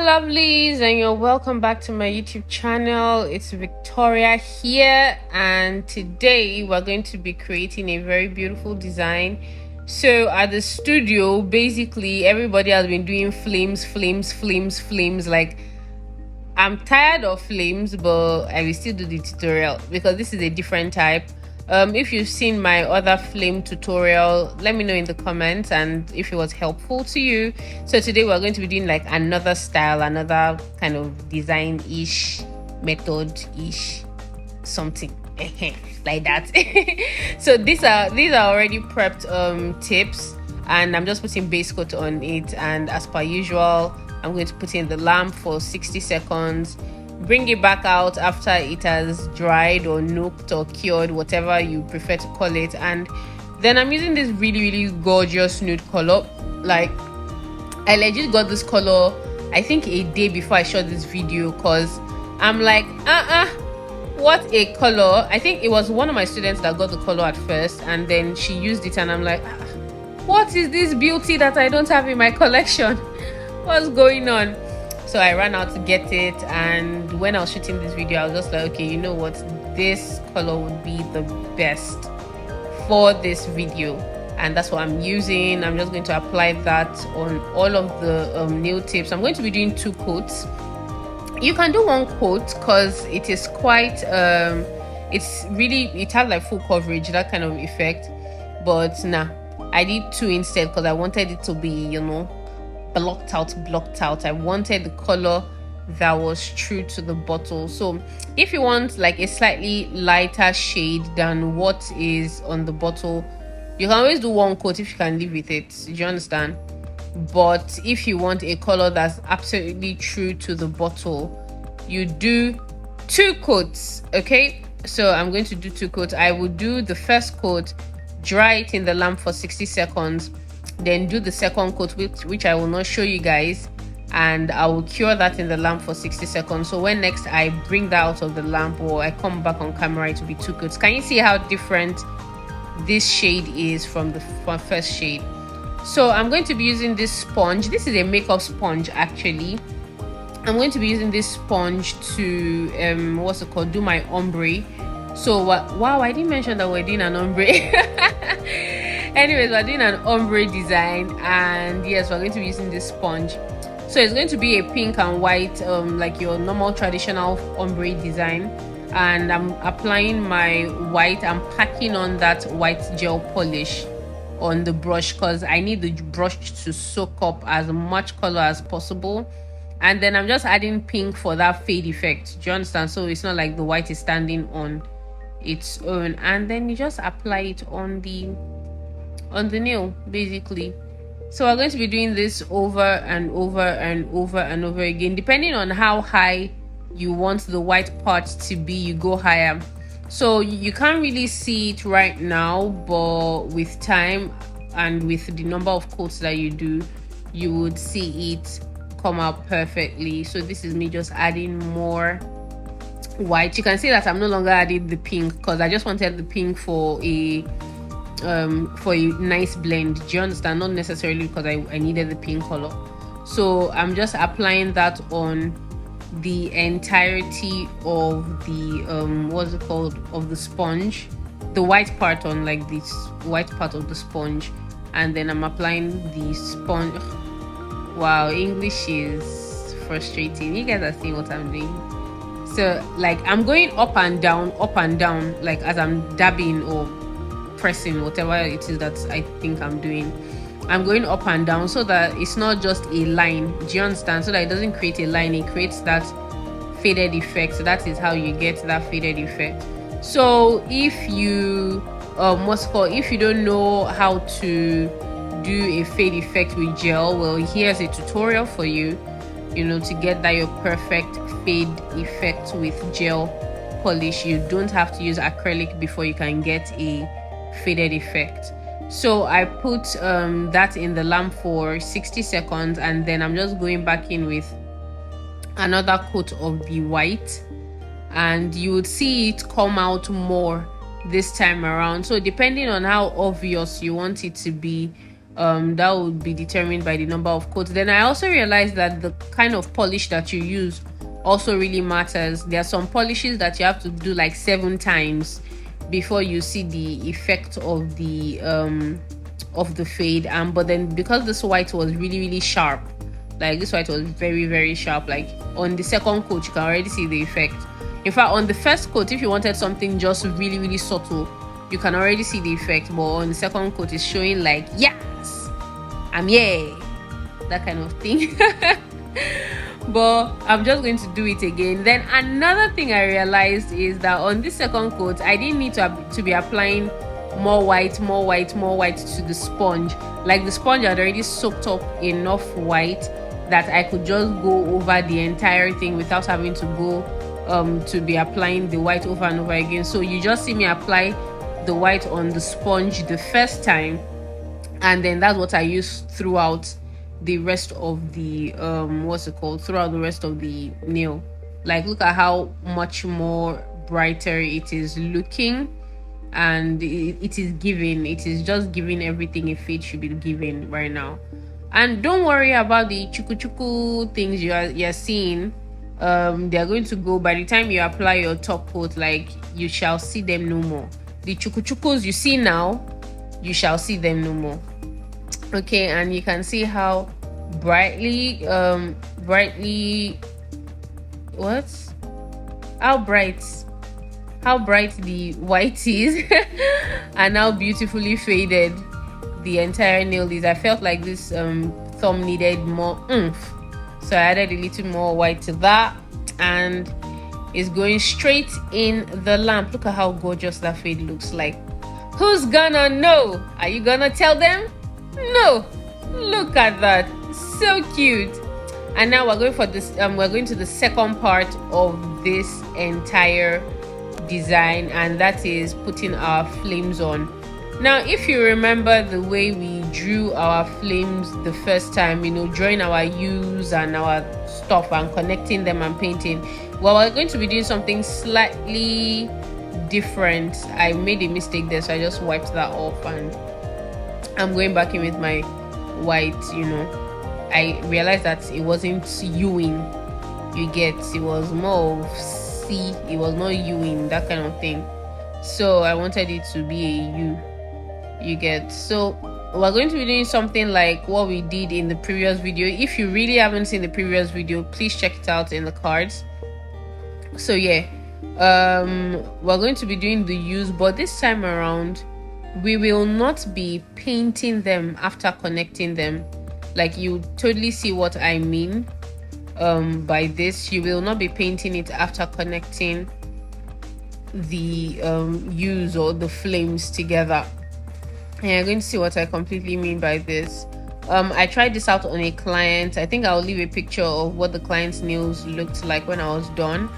lovelies, and you're welcome back to my YouTube channel. It's Victoria here, and today we're going to be creating a very beautiful design. So at the studio, basically everybody has been doing flames. Like, I'm tired of flames, but I will still do the tutorial because this is a different type. If you've seen my other flame tutorial, let me know in the comments and if it was helpful to you. So today we're going to be doing like another style, another kind of design-ish, method-ish, something like that. So these are already prepped tips, and I'm just putting base coat on it. And as per usual, I'm going to put in the lamp for 60 seconds, bring it back out after it has dried or nooked or cured, whatever you prefer to call it. And then I'm using this really gorgeous nude color. Like, I legit got this color I think a day before I shot this video, because I'm like, what a color. I think it was one of my students that got the color at first, and then she used it and I'm like, what is this beauty that I don't have in my collection? What's going on? So I ran out to get it, and when I was shooting this video, I was just like, okay, you know what, this color would be the best for this video, and that's what I'm using. I'm just going to apply that on all of the nail tips. I'm going to be doing 2 coats. You can do 1 coat because it is quite it has like full coverage, that kind of effect, but nah, I did 2 instead because I wanted it to be, you know, blocked out. I wanted the color that was true to the bottle. So if you want like a slightly lighter shade than what is on the bottle, you can always do 1 coat if you can live with it. Do you understand? But if you want a color that's absolutely true to the bottle, you do 2 coats. Okay, so I'm going to do 2 coats. I will do the first coat, dry it in the lamp for 60 seconds, then do the second coat, which I will not show you guys, and I will cure that in the lamp for 60 seconds. So when next I bring that out of the lamp or I come back on camera, it will be 2 coats. Can you see how different this shade is from the first shade? So I'm going to be using this sponge. This is a makeup sponge actually. I'm going to be using this sponge to do my ombre. So wow, I didn't mention that we're doing an ombre. Anyways, we're doing an ombre design, and yes, we're going to be using this sponge. So it's going to be a pink and white, like your normal traditional ombre design, and I'm applying my white. I'm packing on that white gel polish on the brush because I need the brush to soak up as much color as possible. And then I'm just adding pink for that fade effect. Do you understand? So it's not like the white is standing on its own. And then you just apply it on the nail basically. So we're going to be doing this over and over again, depending on how high you want the white part to be. You go higher. So you can't really see it right now, but with time and with the number of coats that you do, you would see it come out perfectly. So this is me just adding more white. You can see that I'm no longer adding the pink because I just wanted the pink for a nice blend. Do you understand? Not necessarily because I needed the pink color. So I'm just applying that on the entirety of the of the sponge, the white part, on like this white part of the sponge, and then I'm applying the sponge. Wow, English is frustrating. You guys are seeing what I'm doing. So like I'm going up and down, like as I'm dabbing or pressing, whatever it is that I think I'm doing. I'm going up and down so that it's not just a line. Do you understand? So that it doesn't create a line, it creates that faded effect. So that is how you get that faded effect. So if you if you don't know how to do a fade effect with gel, well, here's a tutorial for you, you know, to get that your perfect fade effect with gel polish. You don't have to use acrylic before you can get a faded effect. So I put that in the lamp for 60 seconds, and then I'm just going back in with another coat of the white, and you would see it come out more this time around. So depending on how obvious you want it to be, that would be determined by the number of coats. Then I also realized that the kind of polish that you use also really matters. There are some polishes that you have to do like 7 times before you see the effect of the fade. But then because this white was really sharp, like this white was very sharp, like on the second coat you can already see the effect. In fact, on the first coat, if you wanted something just really subtle, you can already see the effect, but on the second coat it's showing like, yes, I'm here, that kind of thing. But I'm just going to do it again. Then another thing I realized is that on this second coat I didn't need to be applying more white to the sponge. Like the sponge had already soaked up enough white that I could just go over the entire thing without having to go to be applying the white over and over again. So you just see me apply the white on the sponge the first time, and then that's what I use throughout the rest of the throughout the rest of the nail. Like, look at how much more brighter it is looking, and it is just giving everything a fade should be given right now. And don't worry about the chuku things you're seeing. They're going to go by the time you apply your top coat. Like, you shall see them no more. The chukus you see now, you shall see them no more. Okay, and you can see how brightly how bright the white is and how beautifully faded the entire nail is. I felt like this thumb needed more oomph, so I added a little more white to that, and it's going straight in the lamp. Look at how gorgeous that fade looks like. Who's gonna know? Are you gonna tell them? No, look at that, so cute. And now we're going for this we're going to the second part of this entire design, and that is putting our flames on. Now, if you remember the way we drew our flames the first time, drawing our U's and our stuff and connecting them and painting, well, we're going to be doing something slightly different. I made a mistake there, so I just wiped that off, and I'm going back in with my white. I realized that it wasn't Uing, it was more of C, it was not Uing, that kind of thing. So I wanted it to be a U, so we're going to be doing something like what we did in the previous video. If you really haven't seen the previous video, please check it out in the cards. So yeah, we're going to be doing the U's, but this time around we will not be painting them after connecting them. Like, you totally see what I mean by this. You will not be painting it after connecting the U's or the flames together. And you're going to see what I completely mean by this. I tried this out on a client. I think I'll leave a picture of what the client's nails looked like when I was done.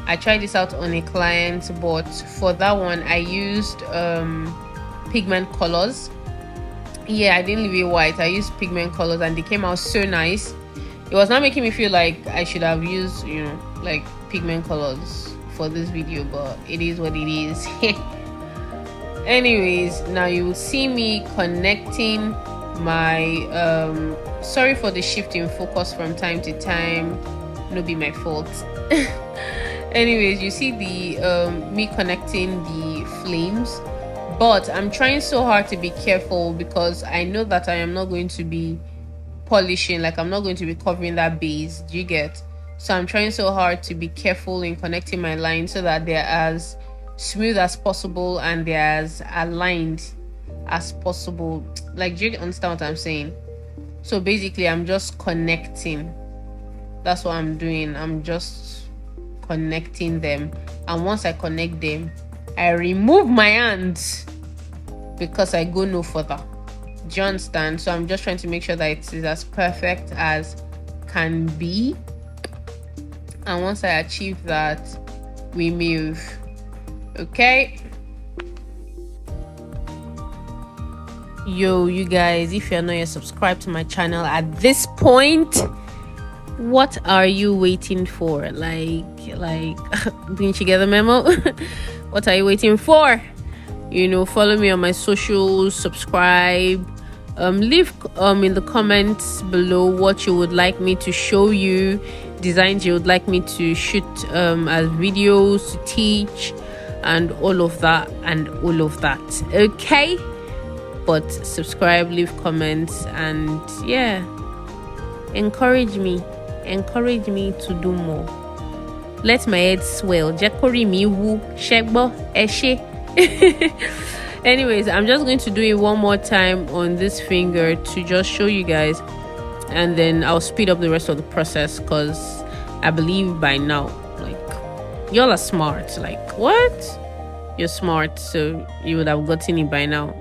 I tried this out on a client, but for that one I used pigment colors. Yeah, I didn't leave it white. I used pigment colors and they came out so nice. It was not making me feel like I should have used like pigment colors for this video, but it is what it is. Anyways, now you will see me connecting my sorry for the shift in focus from time to time, no be my fault. Anyways, you see the me connecting the flames, but I'm trying so hard to be careful because I know that I am not going to be polishing, like I'm not going to be covering that base. Do you get? So I'm trying so hard to be careful in connecting my lines so that they're as smooth as possible and they're as aligned as possible. Like, do you understand what I'm saying? So basically I'm just connecting. That's what I'm doing. I'm just connecting them, and once I connect them, I remove my hands because I go no further. Do you understand? So I'm just trying to make sure that it is as perfect as can be, and once I achieve that, we move. Okay, yo, you guys, if you're not yet subscribed to my channel at this point, what are you waiting for? Like being together memo. What are you waiting for? Follow me on my socials, subscribe, Leave in the comments below what you would like me to show you, designs you would like me to shoot as videos to teach, and all of that okay. But subscribe, leave comments, and yeah, encourage me to do more. Let my head swell. Jekori mi wu shegbo eshe. Anyways, I'm just going to do it one more time on this finger to just show you guys, and then I'll speed up the rest of the process, because I believe by now, like, y'all are smart. Like, what? You're smart, so you would have gotten it by now.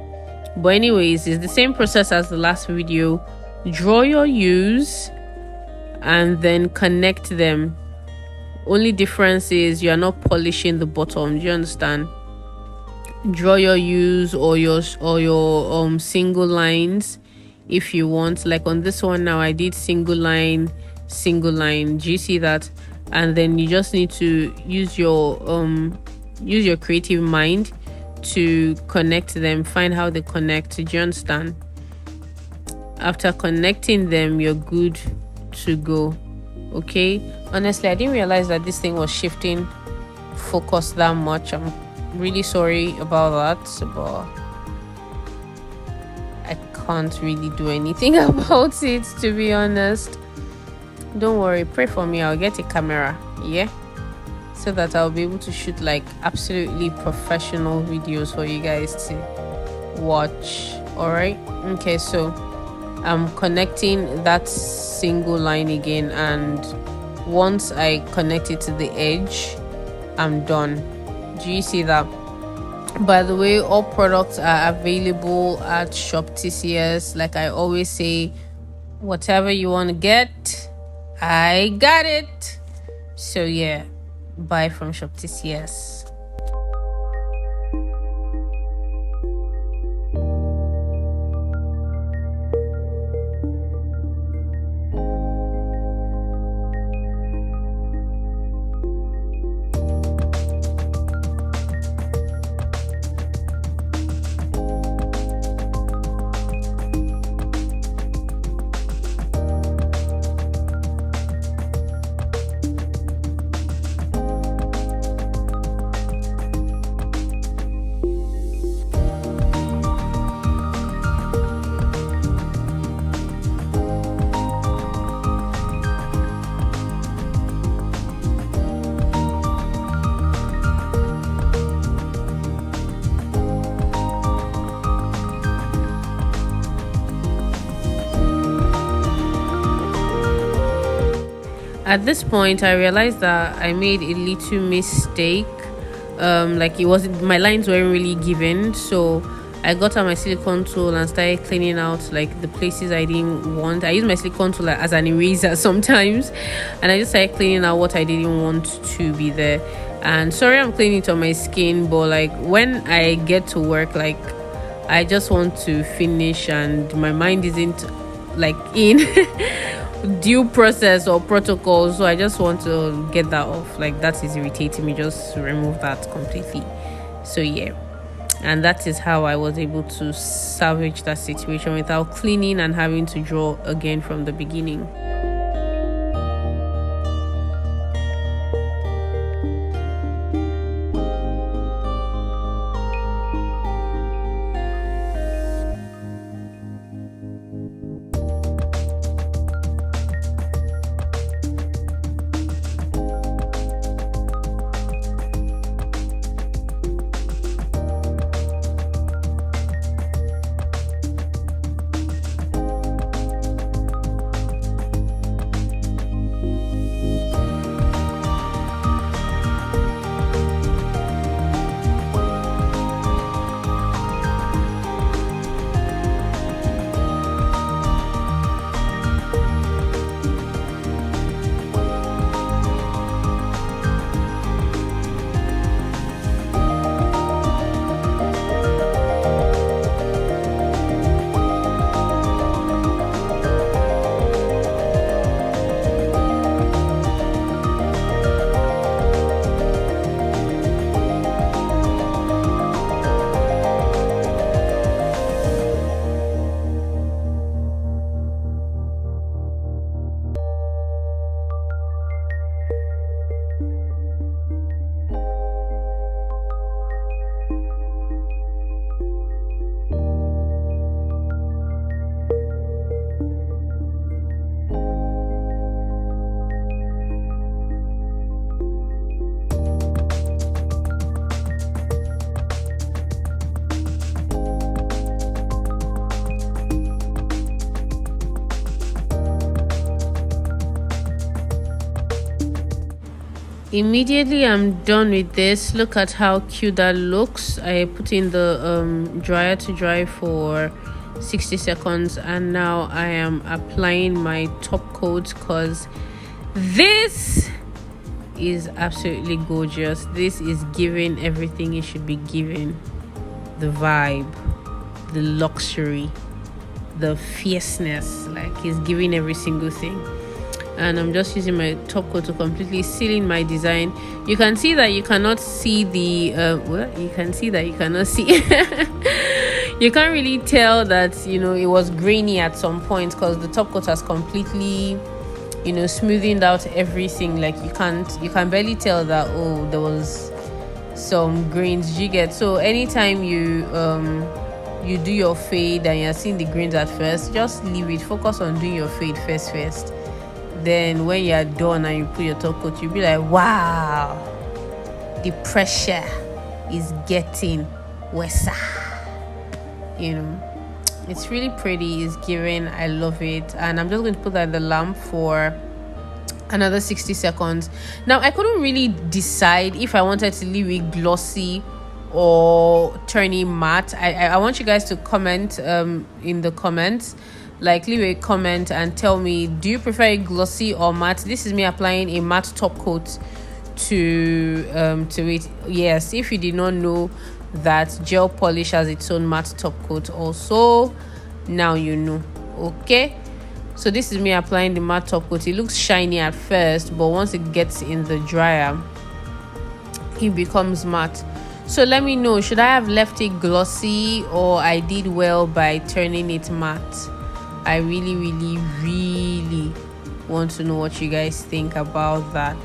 But anyways, it's the same process as the last video. Draw your U's and then connect them. Only difference is you're not polishing the bottom. Do you understand? Draw your U's or your single lines if you want. Like on this one now, I did single line. Do you see that? And then you just need to use your creative mind to connect them. Find how they connect. Do you understand? After connecting them, you're good to go. Okay, honestly, I didn't realize that this thing was shifting focus that much. I'm really sorry about that, but I can't really do anything about it, to be honest. Don't worry, pray for me. I'll get a camera, yeah, so that I'll be able to shoot like absolutely professional videos for you guys to watch. All right, okay, so I'm connecting that single line again, and once I connect it to the edge, I'm done. Do you see that? By the way, all products are available at Shop TCS. Like I always say, whatever you want to get, I got it. So yeah, buy from Shop TCS. At this point, I realized that I made a little mistake. Like it wasn't, my lines weren't really given, so I got out my silicone tool and started cleaning out like the places I didn't want. I use my silicone tool as an eraser sometimes, and I just started cleaning out what I didn't want to be there. And sorry, I'm cleaning it on my skin, but like when I get to work, like I just want to finish, and my mind isn't like in due process or protocol, so I just want to get that off. Like that is irritating me, just remove that completely. So yeah, and that is how I was able to salvage that situation without cleaning and having to draw again from the beginning. Immediately I'm done with this. Look at how cute that looks. I put in the dryer to dry for 60 seconds, and now I am applying my top coat because this is absolutely gorgeous. This is giving everything it should be giving: the vibe, the luxury, the fierceness. Like, it's giving every single thing. And I'm just using my top coat to completely seal in my design. You can see that you cannot see the you can see that you cannot see you can't really tell that, you know, it was grainy at some point because the top coat has completely, you know, smoothed out everything. Like, you can barely tell that, oh, there was some grains. You get? So anytime you do your fade and you're seeing the grains at first, just leave it. Focus on doing your fade first. Then when you're done and you put your top coat, you'll be like, wow, the pressure is getting worse. You know, it's really pretty. It's giving. I love it. And I'm just going to put that in the lamp for another 60 seconds. Now, I couldn't really decide if I wanted to leave it glossy or turning matte. I want you guys to comment in the comments. Like, leave a comment and tell me, do you prefer a glossy or matte? This is me applying a matte top coat to it. Yes, if you did not know that gel polish has its own matte top coat also, now you know. Okay, so this is me applying the matte top coat. It looks shiny at first, but once it gets in the dryer, it becomes matte. So let me know, should I have left it glossy, or I did well by turning it matte? I really want to know what you guys think about that.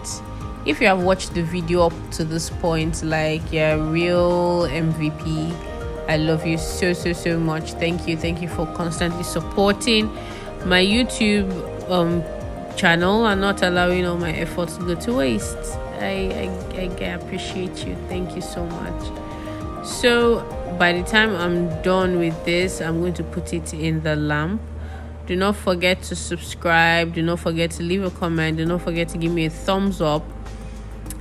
If you have watched the video up to this point, like, you're a real MVP. I love you so much. Thank you for constantly supporting my YouTube channel and not allowing all my efforts to go to waste. I appreciate you. Thank you so much. So by the time I'm done with this, I'm going to put it in the lamp. Do not forget to subscribe. Do not forget to leave a comment. Do not forget to give me a thumbs up.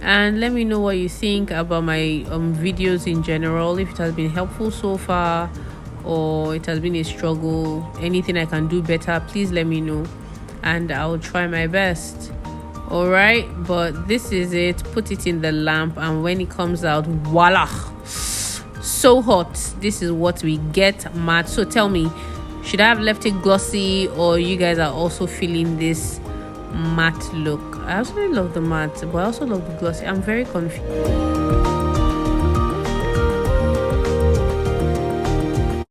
And let me know what you think about my videos in general. If it has been helpful so far, or it has been a struggle, anything I can do better, please let me know. And I'll try my best. Alright, but this is it. Put it in the lamp, and when it comes out, voila! So hot. This is what we get, matte. So tell me, should I have left it glossy, or you guys are also feeling this matte look? I also love the matte, but I also love the glossy. I'm very confused.